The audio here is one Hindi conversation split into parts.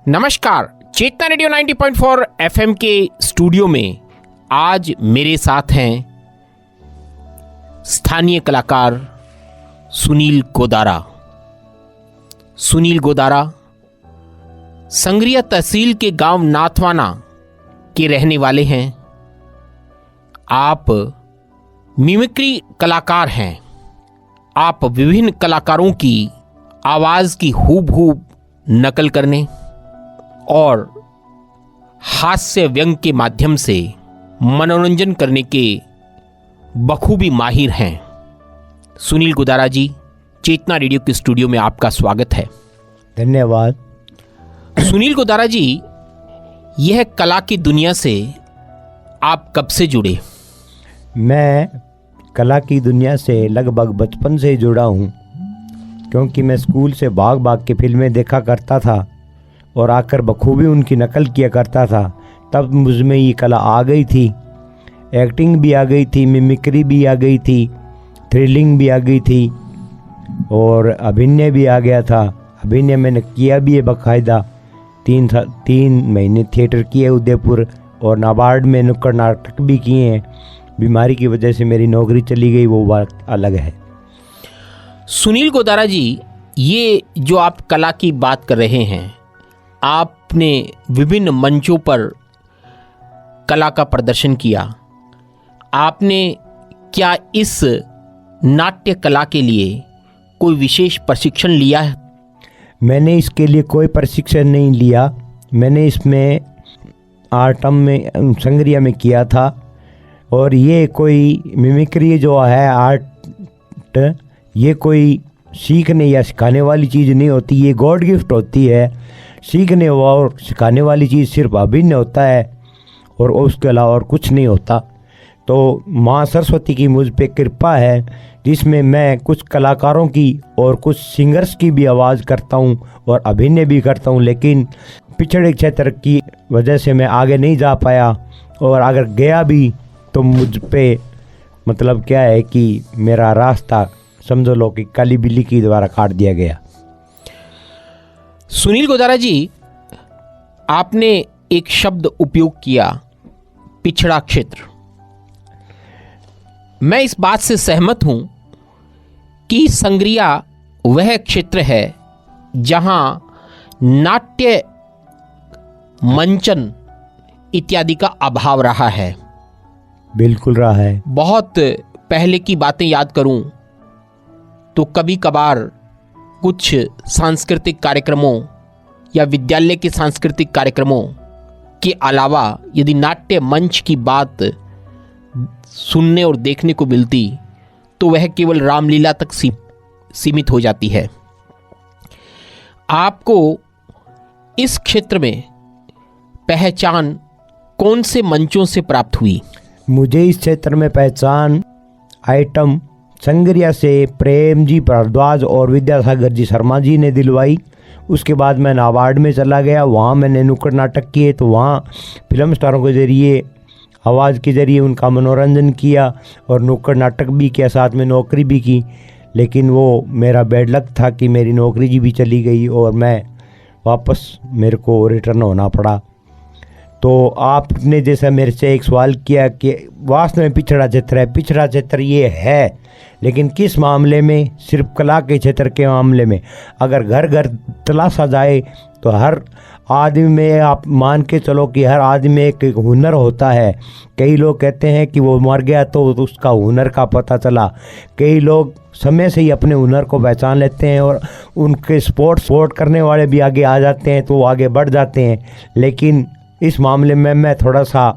नमस्कार। चेतना रेडियो 90.4 एफएम के स्टूडियो में आज मेरे साथ हैं स्थानीय कलाकार सुनील गोदारा। सुनील गोदारा संग्रिया तहसील के गांव नाथवाना के रहने वाले हैं। आप मिमिक्री कलाकार हैं। आप विभिन्न कलाकारों की आवाज़ की हूबहू नकल करने और हास्य व्यंग के माध्यम से मनोरंजन करने के बखूबी माहिर हैं। सुनील गोदारा जी, चेतना रेडियो के स्टूडियो में आपका स्वागत है। धन्यवाद। सुनील गोदारा जी, यह कला की दुनिया से आप कब से जुड़े? मैं कला की दुनिया से लगभग बचपन से जुड़ा हूँ, क्योंकि मैं स्कूल से भाग भाग के फिल्में देखा करता था और आकर बखूबी उनकी नकल किया करता था। तब मुझ में ये कला आ गई थी। एक्टिंग भी आ गई थी, मिमिक्री भी आ गई थी, थ्रिलिंग भी आ गई थी और अभिनय भी आ गया था। अभिनय मैंने किया भी है बाकायदा। 3 महीने थिएटर किए उदयपुर, और नाबार्ड में नुक्कड़ नाटक भी किए हैं। बीमारी की वजह से मेरी नौकरी चली गई, वो बात अलग है। सुनील गोदारा जी, ये जो आप कला की बात कर रहे हैं, आपने विभिन्न मंचों पर कला का प्रदर्शन किया। आपने क्या इस नाट्य कला के लिए कोई विशेष प्रशिक्षण लिया है? मैंने इसके लिए कोई प्रशिक्षण नहीं लिया। मैंने इसमें आर्टम में संग्रिया में किया था। और ये कोई मिमिक्री जो है आर्ट, ये कोई सीखने या सिखाने वाली चीज़ नहीं होती। ये गॉड गिफ्ट होती है। सीखने और सिखाने वाली चीज़ सिर्फ अभिनय होता है और उसके अलावा और कुछ नहीं होता। तो माँ सरस्वती की मुझ पे कृपा है, जिसमें मैं कुछ कलाकारों की और कुछ सिंगर्स की भी आवाज़ करता हूँ और अभिनय भी करता हूँ। लेकिन पिछड़े क्षेत्र की वजह से मैं आगे नहीं जा पाया, और अगर गया भी तो मुझ पे मतलब क्या है कि मेरा रास्ता समझ लो कि काली बिल्ली की द्वारा काट दिया गया। सुनील गोदारा जी, आपने एक शब्द उपयोग किया, पिछड़ा क्षेत्र। मैं इस बात से सहमत हूं कि संग्रिया वह क्षेत्र है जहां नाट्य मंचन इत्यादि का अभाव रहा है। बिल्कुल रहा है। बहुत पहले की बातें याद करूं तो कभी कभार कुछ सांस्कृतिक कार्यक्रमों या विद्यालय के सांस्कृतिक कार्यक्रमों के अलावा यदि नाट्य मंच की बात सुनने और देखने को मिलती तो वह केवल रामलीला तक सीमित हो जाती है। आपको इस क्षेत्र में पहचान कौन से मंचों से प्राप्त हुई? मुझे इस क्षेत्र में पहचान आइटम संग्रिया से प्रेम जी भारद्वाज और विद्यासागर जी शर्मा जी ने दिलवाई। उसके बाद मैं नाबार्ड में चला गया। वहाँ मैंने नुक्कड़ नाटक किए, तो वहाँ फिल्म स्टारों के ज़रिए आवाज़ के ज़रिए उनका मनोरंजन किया और नुक्कड़ नाटक भी किया, साथ में नौकरी भी की। लेकिन वो मेरा बैड लक था कि मेरी नौकरी जी भी चली गई और मैं वापस मेरे को रिटर्न होना पड़ा। तो आपने जैसा मेरे से एक सवाल किया कि वास्तव में पिछड़ा क्षेत्र है। पिछड़ा क्षेत्र ये है, लेकिन किस मामले में? सिर्फ कला के क्षेत्र के मामले में। अगर घर घर तलाशा जाए तो हर आदमी में आप मान के चलो कि हर आदमी में एक हुनर होता है। कई लोग कहते हैं कि वो मर गया तो उसका हुनर का पता चला। कई लोग समय से ही अपने हुनर को पहचान लेते हैं और उनके सपोर्ट करने वाले भी आगे आ जाते हैं, तो वो आगे बढ़ जाते हैं। लेकिन इस मामले में मैं थोड़ा सा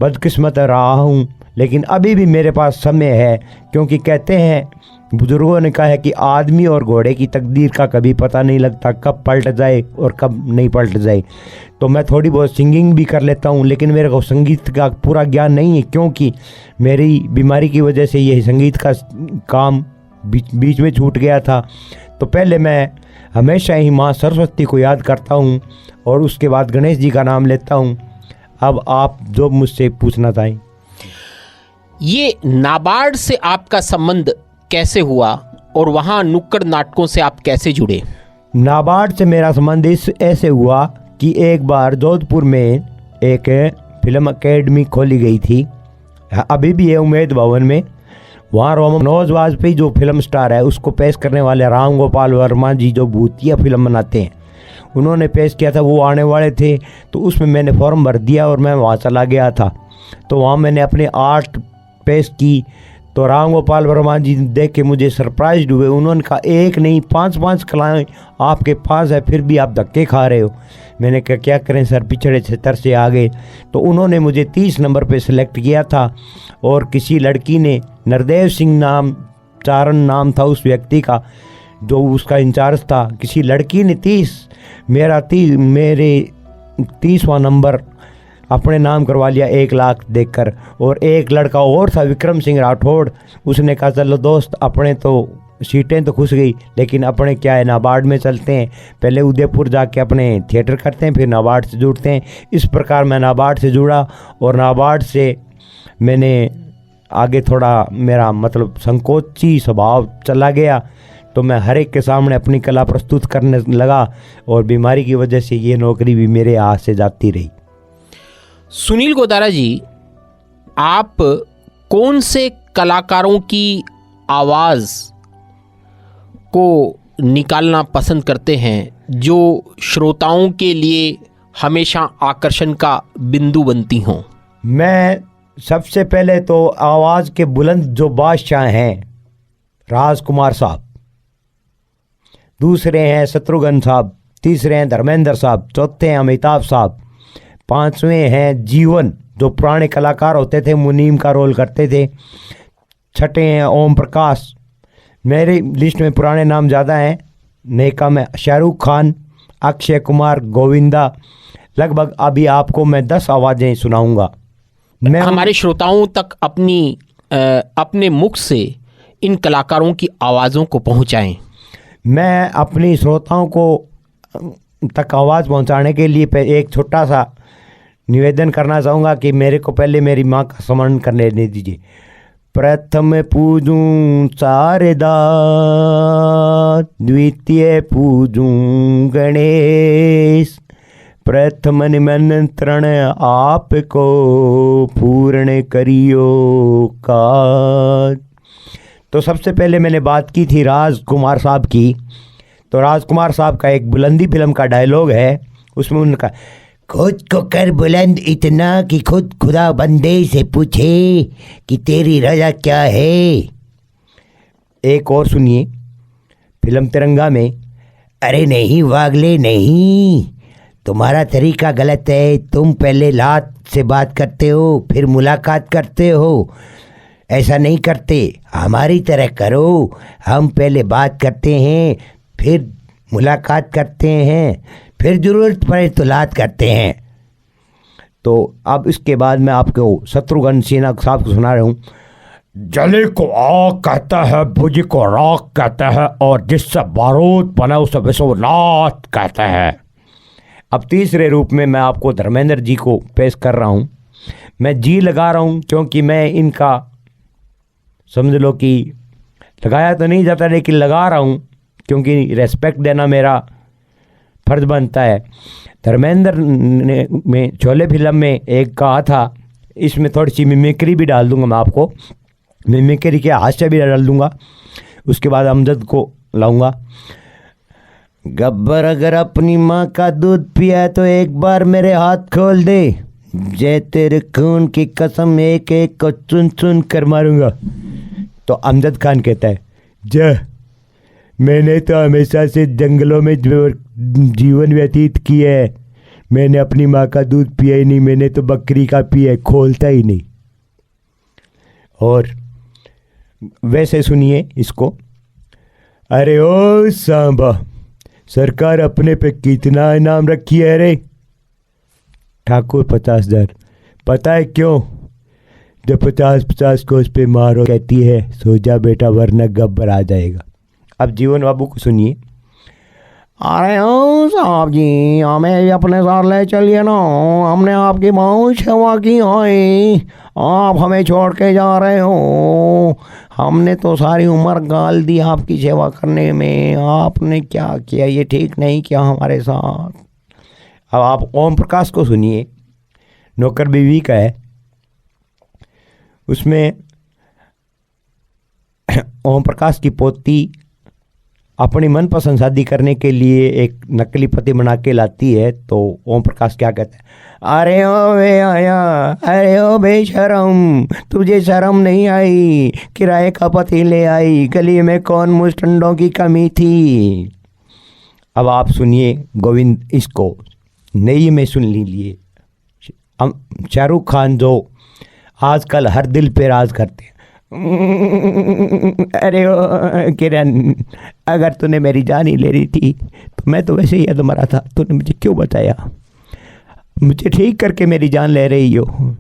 बदकिस्मत रहा हूँ, लेकिन अभी भी मेरे पास समय है, क्योंकि कहते हैं, बुजुर्गों ने कहा है कि आदमी और घोड़े की तकदीर का कभी पता नहीं लगता, कब पलट जाए और कब नहीं पलट जाए। तो मैं थोड़ी बहुत सिंगिंग भी कर लेता हूँ, लेकिन मेरे को संगीत का पूरा ज्ञान नहीं है, क्योंकि मेरी बीमारी की वजह से यही संगीत का काम बीच में छूट गया था। तो पहले मैं हमेशा ही माँ सरस्वती को याद करता हूँ और उसके बाद गणेश जी का नाम लेता हूँ। अब आप जो मुझसे पूछना चाहें। ये नाबार्ड से आपका संबंध कैसे हुआ और वहाँ नुक्कड़ नाटकों से आप कैसे जुड़े? नाबार्ड से मेरा संबंध ऐसे हुआ कि एक बार जोधपुर में एक फिल्म एकेडमी खोली गई थी, अभी भी है उम्मेद भवन में। वहाँ मनोज वाजपेयी जो फिल्म स्टार है उसको पेश करने वाले राम गोपाल वर्मा जी जो भूतिया फिल्म बनाते हैं, उन्होंने पेश किया था, वो आने वाले थे। तो उसमें मैंने फॉर्म भर दिया और मैं वहाँ चला गया था। तो वहाँ मैंने अपने आर्ट पेश की। तो राम गोपाल वर्मा जी देख के मुझे सरप्राइज हुए। उन्होंने कहा एक नहीं 5-5 कलाएँ आपके पास है, फिर भी आप धक्के खा रहे हो। मैंने कहा क्या करें सर, पिछड़े क्षेत्र से आ गए। तो उन्होंने मुझे 30 नंबर पे सिलेक्ट किया था। और किसी लड़की ने, नरदेव सिंह नाम, चारण नाम था उस व्यक्ति का जो उसका इंचार्ज था, किसी लड़की ने मेरे 30वां नंबर अपने नाम करवा लिया 1 लाख देकर। और एक लड़का और था विक्रम सिंह राठौड़, उसने कहा चलो दोस्त अपने तो सीटें तो खुश गई, लेकिन अपने क्या है नाबार्ड में चलते हैं, पहले उदयपुर जाके अपने थिएटर करते हैं, फिर नाबार्ड से जुड़ते हैं। इस प्रकार मैं नाबार्ड से जुड़ा और नाबार्ड से मैंने आगे थोड़ा मेरा मतलब संकोची स्वभाव चला गया। तो मैं हर एक के सामने अपनी कला प्रस्तुत करने लगा और बीमारी की वजह से ये नौकरी भी मेरे हाथ से जाती रही। सुनील गोदारा जी, आप कौन से कलाकारों की आवाज़ को निकालना पसंद करते हैं जो श्रोताओं के लिए हमेशा आकर्षण का बिंदु बनती हों? मैं सबसे पहले तो आवाज़ के बुलंद जो बादशाह हैं राजकुमार साहब, दूसरे हैं शत्रुघ्न साहब, तीसरे हैं धर्मेंद्र साहब, चौथे हैं अमिताभ साहब, पांचवें हैं जीवन जो पुराने कलाकार होते थे, मुनीम का रोल करते थे, छठे हैं ओम प्रकाश। मेरी लिस्ट में पुराने नाम ज़्यादा हैं, नेका में शाहरुख खान, अक्षय कुमार, गोविंदा। लगभग अभी आपको मैं 10 आवाज़ें सुनाऊंगा। मैं हमारे श्रोताओं तक अपने मुख से इन कलाकारों की आवाज़ों को पहुंचाएं। मैं अपनी श्रोताओं को तक आवाज़ पहुंचाने के लिए एक छोटा सा निवेदन करना चाहूँगा कि मेरे को पहले मेरी माँ का स्मरण करने दीजिए। प्रथम पूजूं शारदा, द्वितीय पूजूं गणेश, प्रथम निमंत्रण आपको पूर्ण करियो काज। तो सबसे पहले मैंने बात की थी राजकुमार साहब की। तो राजकुमार साहब का एक बुलंदी फिल्म का डायलॉग है, उसमें उनका खुद को कर बुलंद इतना कि खुद खुदा बंदे से पूछे कि तेरी रजा क्या है। एक और सुनिए फिल्म तिरंगा में, अरे नहीं वागले नहीं, तुम्हारा तरीका गलत है, तुम पहले लात से बात करते हो फिर मुलाकात करते हो, ऐसा नहीं करते, हमारी तरह करो, हम पहले बात करते हैं फिर मुलाकात करते हैं, फिर ज़रूरत पड़े तो लात करते हैं। तो अब इसके बाद मैं आपको शत्रुघ्न सिन्हा साहब को सुना रहा हूँ। जले को आग कहता है, भुज को राख कहता है, और जिससे बारूद बना उसे विश्वनाथ कहता है। अब तीसरे रूप में मैं आपको धर्मेंद्र जी को पेश कर रहा हूँ। मैं जी लगा रहा हूँ क्योंकि मैं इनका समझ लो कि लगाया तो नहीं जाता लेकिन लगा रहा हूँ क्योंकि रेस्पेक्ट देना मेरा फर्ज बनता है। धर्मेंद्र ने में शोले फिल्म में एक कहा था, इसमें थोड़ी सी मिमिक्री भी डाल दूंगा मैं आपको, मिमिक्री के हास्य भी डाल दूंगा, उसके बाद अमजद को लाऊंगा। गब्बर अगर अपनी माँ का दूध पिया तो एक बार मेरे हाथ खोल दे, जय तेरे खून की कसम एक एक को चुन चुन कर मारूंगा। तो अमजद खान कहता है, जय मैंने तो हमेशा से जंगलों में जीवन व्यतीत किया है, मैंने अपनी माँ का दूध पिया ही नहीं, मैंने तो बकरी का पिया है, खोलता ही नहीं। और वैसे सुनिए इसको, अरे ओ सांबा सरकार अपने पे कितना इनाम रखी है रे? ठाकुर 50,000। पता है क्यों? जब 50-50 को उस पे मारो कहती है सो जा बेटा वरना गब्बर आ जाएगा। अब जीवन बाबू को सुनिए। अरे ओ साहब जी हमें अपने साथ ले चलिए ना, हमने आपकी बहुत सेवा की है, आप हमें छोड़ के जा रहे हो, हमने तो सारी उम्र गाल दी आपकी सेवा करने में, आपने क्या किया, ये ठीक नहीं किया हमारे साथ। अब आप ओम प्रकाश को सुनिए, नौकर बीवी का है। उसमें ओम प्रकाश की पोती अपनी मनपसंद शादी करने के लिए एक नकली पति बना के लाती है। तो ओम प्रकाश क्या कहता है, अरे ओ बे आया, अरे ओ बेशरम, तुझे शर्म नहीं आई, किराए का पति ले आई, गली में कौन मुस्टंडों की कमी थी। अब आप सुनिए गोविंद, इसको नई में सुन लीजिए। शाहरुख खान जो आजकल हर दिल पे राज करते हैं, अरे ओ किरण, अगर तूने मेरी जान ही ले रही थी तो मैं तो वैसे ही याद मरा था, तूने मुझे क्यों बचाया, मुझे ठीक करके मेरी जान ले रही हो,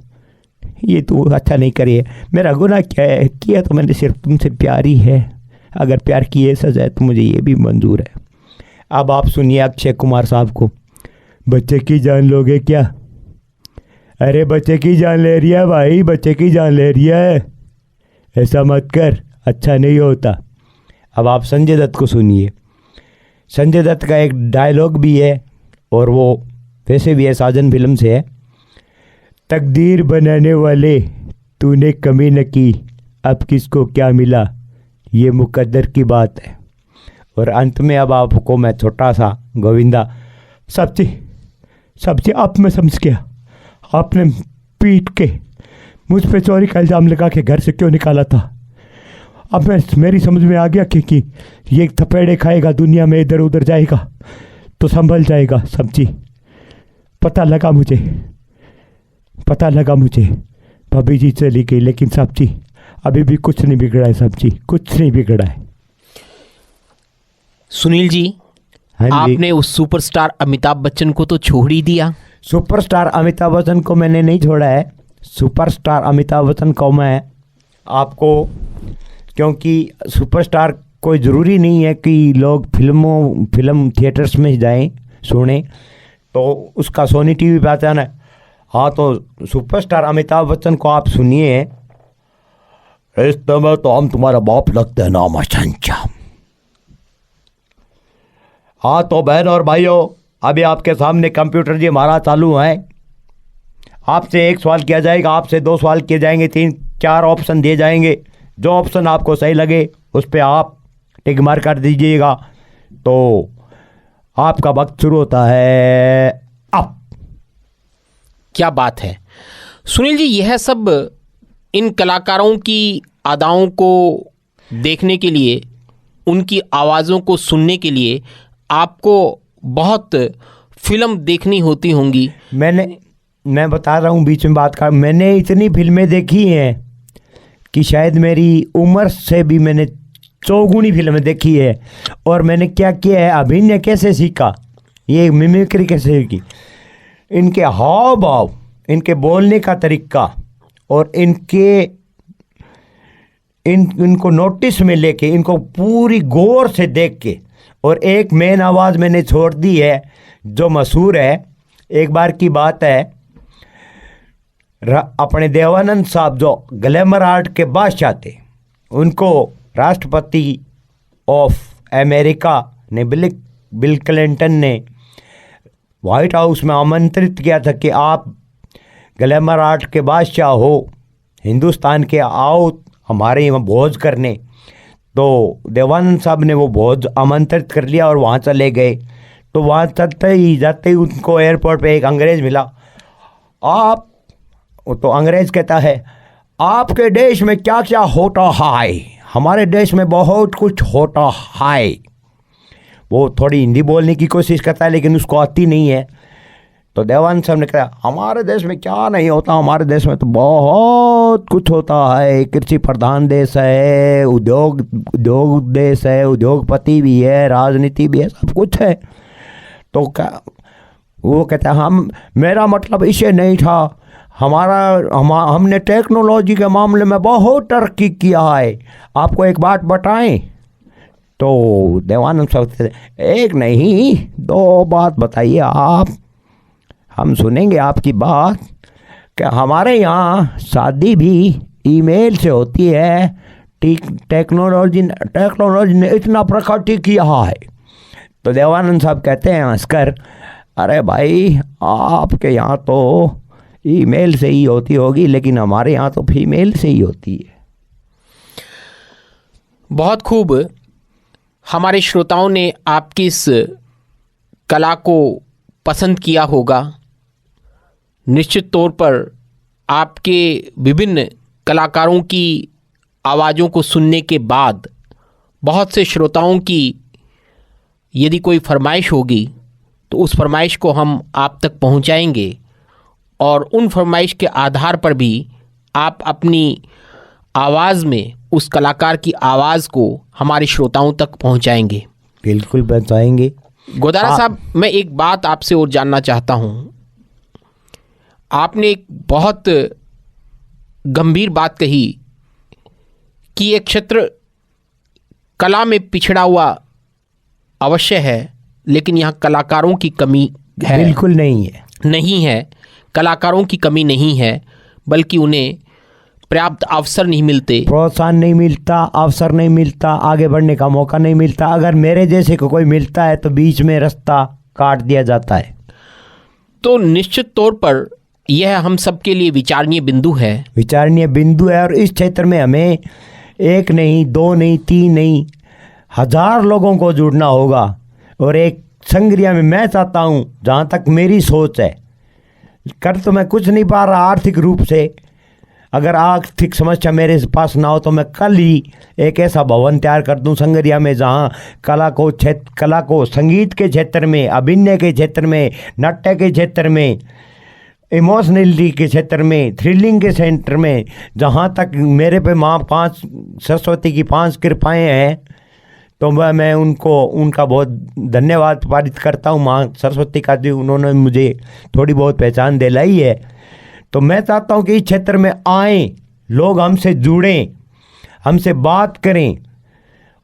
ये तू अच्छा नहीं करिए। मेरा गुनाह क्या है, किया तो मैंने सिर्फ तुमसे प्यार ही है, अगर प्यार की ये सज़ा है तो मुझे ये भी मंजूर है। अब आप सुनिए अक्षय कुमार साहब को, बच्चे की जान लोगे क्या, अरे बच्चे की जान ले रही है भाई, बच्चे की जान ले रही है, ऐसा मत कर, अच्छा नहीं होता। अब आप संजय दत्त को सुनिए। संजय दत्त का एक डायलॉग भी है और वो वैसे भी है, साजन फिल्म से है, तकदीर बनाने वाले तूने कमी न की, अब किसको क्या मिला, ये मुकद्दर की बात है। और अंत में अब आपको मैं छोटा सा गोविंदा, सब्जी आप में समझ गया, आपने पीट के मुझ पे चोरी का इल्ज़ाम लगा के घर से क्यों निकाला था। अब मेरी समझ में आ गया कि ये थपेड़े खाएगा, दुनिया में इधर उधर जाएगा तो संभल जाएगा। सब्जी पता लगा मुझे, भाभी जी चली गई, लेकिन सब्जी अभी भी कुछ नहीं बिगड़ा है, सब्जी कुछ नहीं बिगड़ा है। सुनील जी, हाँ जी, आपने उस सुपरस्टार अमिताभ बच्चन को तो छोड़ ही दिया। सुपरस्टार अमिताभ बच्चन को मैंने नहीं छोड़ा है, सुपरस्टार अमिताभ बच्चन को मैं आपको, क्योंकि सुपरस्टार कोई ज़रूरी नहीं है कि लोग फिल्म थिएटर्स में जाएं सुने, तो उसका सोनी टीवी पे आता है ना। हाँ, तो सुपरस्टार अमिताभ बच्चन को आप सुनिए, इस समय तो हम तुम्हारा बाप लगते हैं नाम संचा। हाँ तो बहन और भाइयों, अभी आपके सामने कंप्यूटर जी हमारा चालू है। आपसे एक सवाल किया जाएगा, आपसे 2 सवाल किए जाएंगे, 3-4 ऑप्शन दिए जाएंगे। जो ऑप्शन आपको सही लगे उस पर आप टिक मार कर दीजिएगा। तो आपका वक्त शुरू होता है अब। क्या बात है सुनील जी, यह सब इन कलाकारों की अदाओं को देखने के लिए, उनकी आवाज़ों को सुनने के लिए आपको बहुत फिल्म देखनी होती होंगी। मैं बता रहा हूँ, बीच में बात कर, मैंने इतनी फिल्में देखी हैं कि शायद मेरी उम्र से भी मैंने 100 गुनी फिल्में देखी है। और मैंने क्या किया है, अभिनय कैसे सीखा, ये मिमिक्री कैसे सीखी, इनके हाव भाव, इनके बोलने का तरीका और इनको नोटिस में लेके, इनको पूरी गौर से देख के, और एक मेन आवाज़ मैंने छोड़ दी है जो मशहूर है। एक बार की बात है, अपने देवानंद साहब जो ग्लैमर आर्ट के बादशाह थे, उनको राष्ट्रपति ऑफ अमेरिका ने बिल क्लिंटन ने वाइट हाउस में आमंत्रित किया था कि आप ग्लैमर आर्ट के बादशाह हो, हिंदुस्तान के आओ हमारे यहाँ भोज करने। तो देवानंद साहब ने वो भोज आमंत्रित कर लिया और वहाँ चले गए। तो वहाँ जाते ही उनको एयरपोर्ट पे एक अंग्रेज़ मिला। तो अंग्रेज़ कहता है, आपके देश में क्या क्या होता है? हमारे देश में बहुत कुछ होता है। वो थोड़ी हिंदी बोलने की कोशिश करता है लेकिन उसको आती नहीं है। तो देवानंद साहब ने कहा, हमारे देश में क्या नहीं होता, हमारे देश में तो बहुत कुछ होता है। कृषि प्रधान देश है, उद्योग देश है, उद्योगपति भी है, राजनीति भी है, सब कुछ है। तो वो कहता है, मेरा मतलब इसे नहीं था, हमने टेक्नोलॉजी के मामले में बहुत तरक्की किया है, आपको एक बात बताएं? तो देवानंद साहब, एक नहीं 2 बात बताइए आप, हम सुनेंगे आपकी बात। क्या हमारे यहाँ शादी भी ईमेल से होती है, टेक्नोलॉजी ने इतना प्रगति किया है। तो देवानंद साहब कहते हैं हंसकर, अरे भाई आपके यहाँ तो ईमेल से ही होती होगी, लेकिन हमारे यहाँ तो फीमेल से ही होती है। बहुत खूब। हमारे श्रोताओं ने आपकी इस कला को पसंद किया होगा। निश्चित तौर पर आपके विभिन्न कलाकारों की आवाज़ों को सुनने के बाद बहुत से श्रोताओं की यदि कोई फरमाइश होगी तो उस फरमाइश को हम आप तक पहुंचाएंगे और उन फरमाइश के आधार पर भी आप अपनी आवाज़ में उस कलाकार की आवाज़ को हमारे श्रोताओं तक पहुंचाएंगे। बिल्कुल पहुंचाएंगे। गोदारा साहब, मैं एक बात आपसे और जानना चाहता हूं। आपने एक बहुत गंभीर बात कही कि ये क्षेत्र कला में पिछड़ा हुआ अवश्य है, लेकिन यहाँ कलाकारों की कमी है। बिल्कुल नहीं है। कलाकारों की कमी नहीं है, बल्कि उन्हें पर्याप्त अवसर नहीं मिलते, प्रोत्साहन नहीं मिलता, अवसर नहीं मिलता, आगे बढ़ने का मौका नहीं मिलता। अगर मेरे जैसे को कोई मिलता है तो बीच में रास्ता काट दिया जाता है। तो निश्चित तौर पर यह हम सबके लिए विचारणीय बिंदु है। और इस क्षेत्र में हमें एक नहीं, दो नहीं, तीन नहीं, 1000 लोगों को जुड़ना होगा। और एक संग्रिया में मैं चाहता हूँ, जहाँ तक मेरी सोच है, कर तो मैं कुछ नहीं पा रहा आर्थिक रूप से। अगर आर्थिक समस्या मेरे पास ना हो तो मैं कल ही एक ऐसा भवन तैयार कर दूं संगरिया में, जहाँ कला को संगीत के क्षेत्र में, अभिनय के क्षेत्र में, नाट्य के क्षेत्र में, इमोशनलिटी के क्षेत्र में, थ्रिलिंग के सेंटर में, जहाँ तक मेरे पे माँ 5 सरस्वती की 5 कृपाएँ हैं, तो मैं उनका बहुत धन्यवाद पारित करता हूँ। माँ सरस्वती का भी उन्होंने मुझे थोड़ी बहुत पहचान दिलाई है। तो मैं चाहता हूँ कि इस क्षेत्र में आएँ लोग, हमसे जुड़ें, हमसे बात करें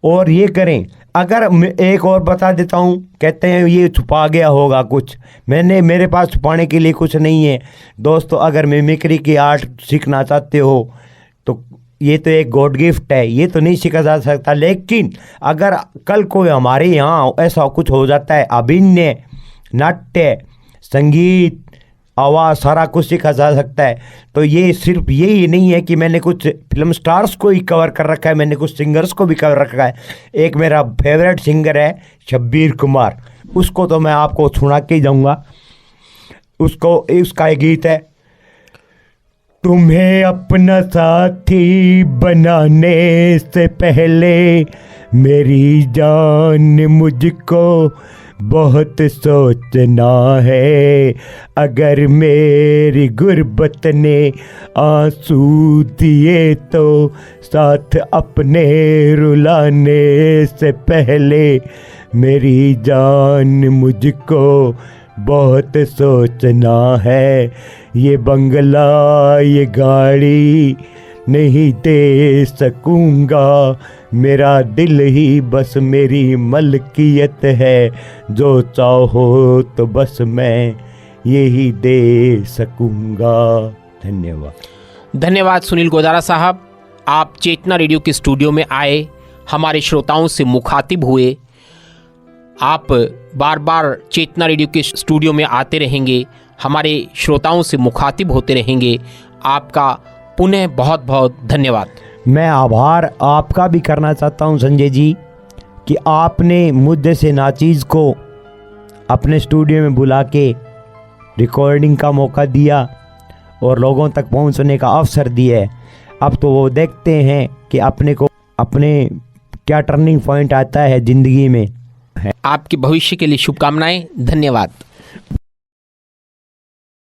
और ये करें। अगर एक और बता देता हूँ, कहते हैं ये छुपा गया होगा कुछ, मेरे पास छुपाने के लिए कुछ नहीं है दोस्तों। अगर मिमिक्री की आर्ट सीखना चाहते हो तो ये तो एक गॉड गिफ्ट है, ये तो नहीं सीखा जा सकता। लेकिन अगर कल कोई हमारे यहाँ ऐसा कुछ हो जाता है, अभिनय, नाट्य, संगीत, आवाज़, सारा कुछ सीखा जा सकता है। तो ये सिर्फ यही नहीं है कि मैंने कुछ फिल्म स्टार्स को ही कवर कर रखा है, मैंने कुछ सिंगर्स को भी कवर रखा है। एक मेरा फेवरेट सिंगर है शब्बीर कुमार, उसको तो मैं आपको सुना के ही जाऊँगा। उसका एक गीत है, तुम्हें अपना साथी बनाने से पहले मेरी जान मुझको बहुत सोचना है। अगर मेरी गुर्बत ने आंसू दिए तो साथ अपने रुलाने से पहले मेरी जान मुझको बहुत सोचना है। ये बंगला, ये गाड़ी नहीं दे सकूँगा, मेरा दिल ही बस मेरी मलकियत है। जो चाहो तो बस मैं यही दे सकूँगा। धन्यवाद सुनील गोदारा साहब। आप चेतना रेडियो के स्टूडियो में आए, हमारे श्रोताओं से मुखातिब हुए। आप बार बार चेतना रेडियो के स्टूडियो में आते रहेंगे, हमारे श्रोताओं से मुखातिब होते रहेंगे। आपका पुनः बहुत बहुत धन्यवाद। मैं आभार आपका भी करना चाहता हूं संजय जी कि आपने मुझ जैसे नाचीज़ को अपने स्टूडियो में बुला के रिकॉर्डिंग का मौका दिया और लोगों तक पहुंचने का अवसर दिया है। अब तो वो देखते हैं कि अपने क्या टर्निंग पॉइंट आता है ज़िंदगी में। आपके भविष्य के लिए शुभकामनाएं। धन्यवाद।